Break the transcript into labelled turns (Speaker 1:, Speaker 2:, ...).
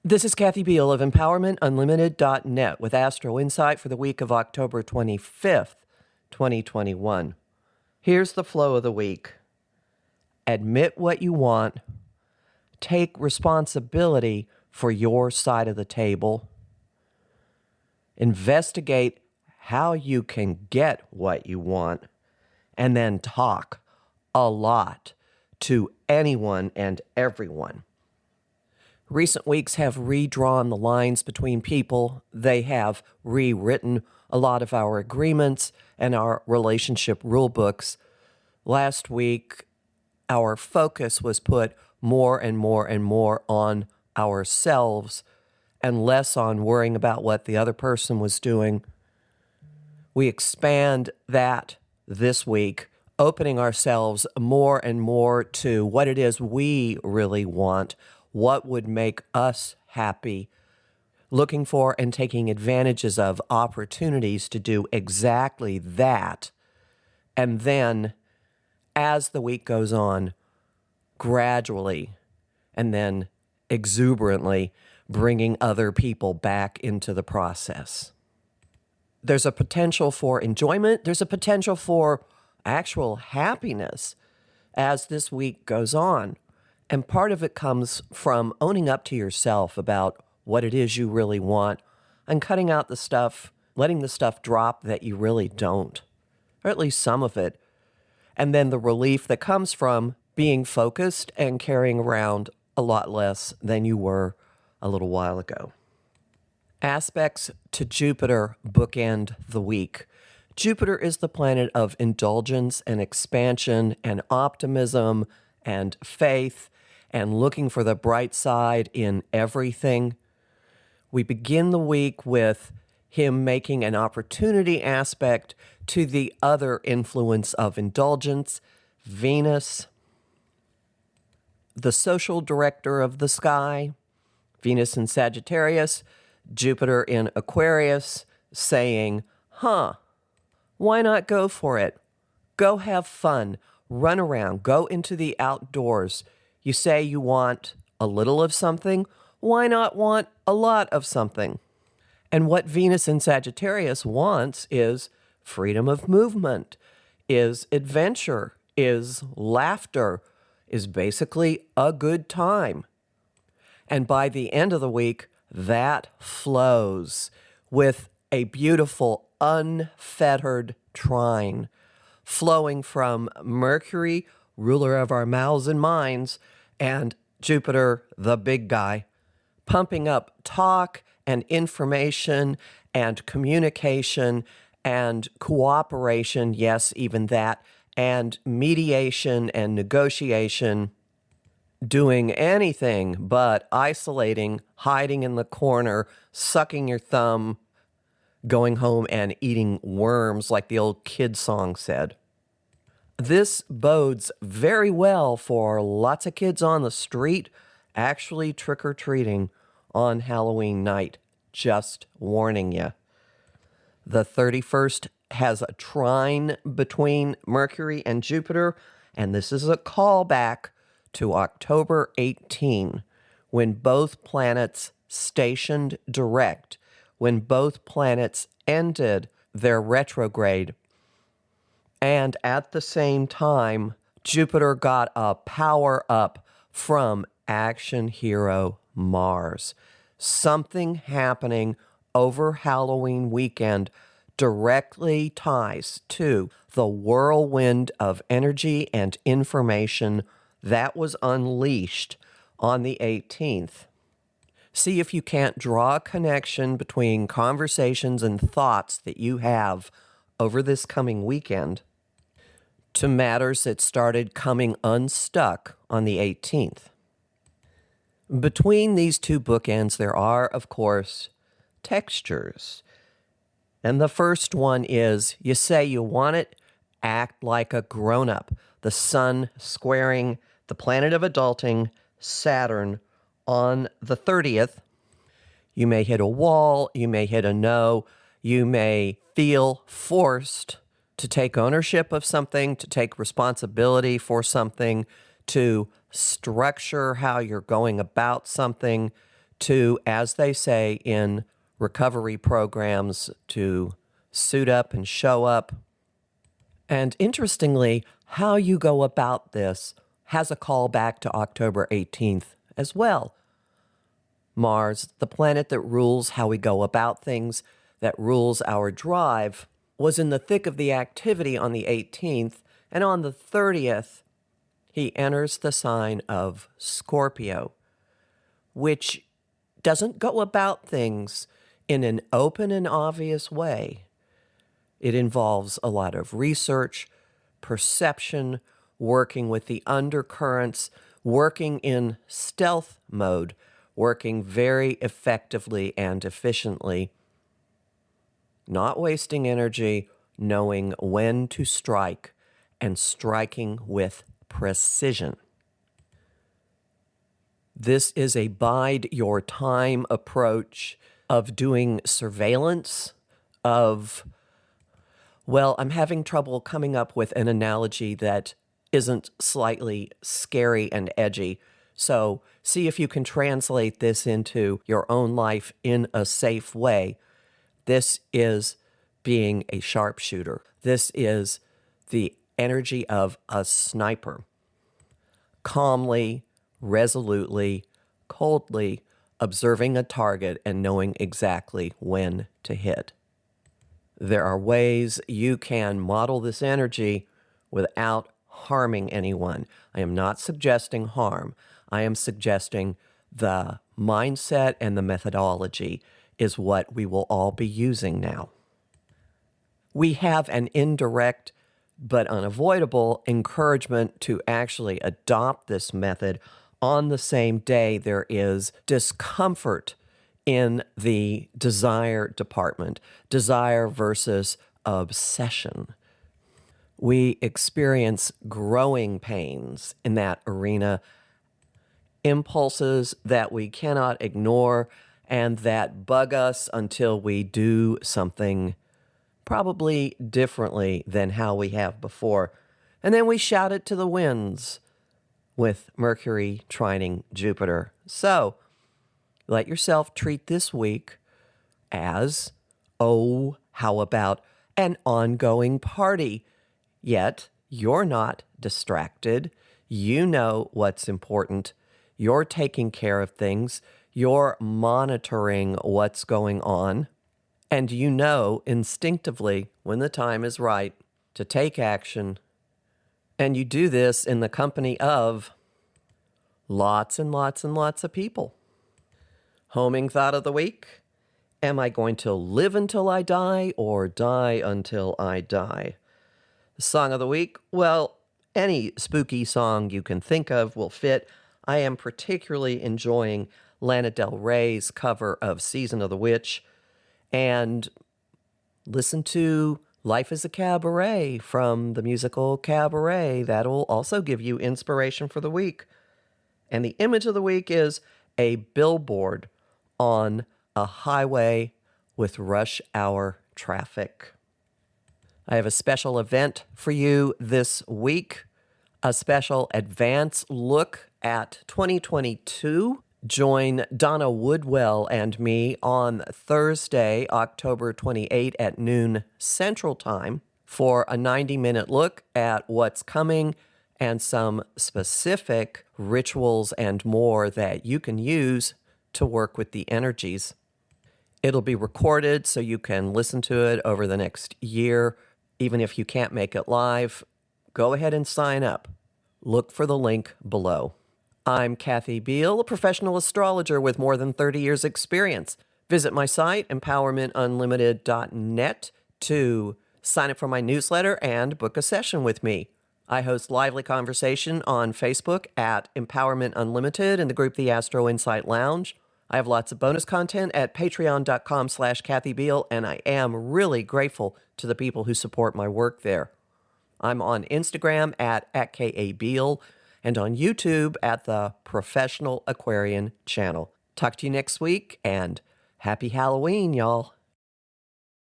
Speaker 1: This is Kathy Biehl of EmpowermentUnlimited.net with Astro-Insight for the week of October 25th, 2021. Here's the flow of the week. Admit what you want. Take responsibility for your side of the table. Investigate how you can get what you want. And then talk a lot to anyone and everyone. Recent weeks have redrawn the lines between people. They have rewritten a lot of our agreements and our relationship rule books. Last week, our focus was put more and more and more on ourselves and less on worrying about what the other person was doing. We expand that this week, opening ourselves more and more to what it is we really want, what would make us happy, looking for and taking advantages of opportunities to do exactly that. And then, as the week goes on, gradually and then exuberantly bringing other people back into the process. There's a potential for enjoyment. There's a potential for actual happiness as this week goes on. And part of it comes from owning up to yourself about what it is you really want and cutting out the stuff, letting the stuff drop that you really don't, or at least some of it. And then the relief that comes from being focused and carrying around a lot less than you were a little while ago. Aspects to Jupiter bookend the week. Jupiter is the planet of indulgence and expansion and optimism and faith and looking for the bright side in everything. We begin the week with him making an opportunity aspect to the other influence of indulgence, Venus, the social director of the sky, Venus in Sagittarius, Jupiter in Aquarius, saying, why not go for it? Go have fun, run around, go into the outdoors. You say you want a little of something, why not want a lot of something? And what Venus in Sagittarius wants is freedom of movement, is adventure, is laughter, is basically a good time. And by the end of the week, that flows with a beautiful, unfettered trine flowing from Mercury, ruler of our mouths and minds, and Jupiter, the big guy, pumping up talk and information and communication and cooperation, yes, even that, and mediation and negotiation, doing anything but isolating, hiding in the corner, sucking your thumb, going home and eating worms like the old kid song said. This bodes very well for lots of kids on the street actually trick-or-treating on Halloween night. Just warning you. The 31st has a trine between Mercury and Jupiter, and this is a callback to October 18, when both planets stationed direct, when both planets ended their retrograde. And at the same time, Jupiter got a power up from action hero Mars. Something happening over Halloween weekend directly ties to the whirlwind of energy and information that was unleashed on the 18th. See if you can't draw a connection between conversations and thoughts that you have over this coming weekend to matters that started coming unstuck on the 18th. Between these two bookends, there are, of course, textures. And the first one is, you say you want it, act like a grown-up. The sun squaring the planet of adulting, Saturn, on the 30th. You may hit a wall, you may hit a no, you may feel forced to take ownership of something, to take responsibility for something, to structure how you're going about something, to, as they say in recovery programs, to suit up and show up. And interestingly, how you go about this has a call back to October 18th as well. Mars, the planet that rules how we go about things, that rules our drive, was in the thick of the activity on the 18th, and on the 30th, he enters the sign of Scorpio, which doesn't go about things in an open and obvious way. It involves a lot of research, perception, working with the undercurrents, working in stealth mode, working very effectively and efficiently, not wasting energy, knowing when to strike, and striking with precision. This is a bide your time approach of doing surveillance, of, well, I'm having trouble coming up with an analogy that isn't slightly scary and edgy. So see if you can translate this into your own life in a safe way. This is being a sharpshooter. This is the energy of a sniper. Calmly, resolutely, coldly observing a target and knowing exactly when to hit. There are ways you can model this energy without harming anyone. I am not suggesting harm. I am suggesting the mindset and the methodology is what we will all be using now. We have an indirect but unavoidable encouragement to actually adopt this method on the same day there is discomfort in the desire department, desire versus obsession. We experience growing pains in that arena, impulses that we cannot ignore and that bug us until we do something probably differently than how we have before. And then we shout it to the winds with Mercury trining Jupiter. So let yourself treat this week as, oh, how about an ongoing party? Yet you're not distracted. You know what's important. You're taking care of things. You're monitoring what's going on. And you know instinctively when the time is right to take action. And you do this in the company of lots and lots and lots of people. Homing thought of the week. Am I going to live until I die or die until I die? The song of the week, well, any spooky song you can think of will fit. I am particularly enjoying Lana Del Rey's cover of Season of the Witch. And listen to Life is a Cabaret from the musical Cabaret. That'll also give you inspiration for the week. And the image of the week is a billboard on a highway with rush hour traffic. I have a special event for you this week, a special advance look at 2022. Join Donna Woodwell and me on Thursday, October 28 at noon Central Time for a 90-minute look at what's coming and some specific rituals and more that you can use to work with the energies. It'll be recorded so you can listen to it over the next year. Even if you can't make it live, go ahead and sign up. Look for the link below. I'm Kathy Biehl, a professional astrologer with more than 30 years' experience. Visit my site, empowermentunlimited.net, to sign up for my newsletter and book a session with me. I host lively conversation on Facebook at Empowerment Unlimited in the group The Astro-Insight Lounge. I have lots of bonus content at patreon.com/Kathy Biehl, and I am really grateful to the people who support my work there. I'm on Instagram at @KABiehl and on YouTube at the Professional Aquarian channel. Talk to you next week, and happy Halloween, y'all.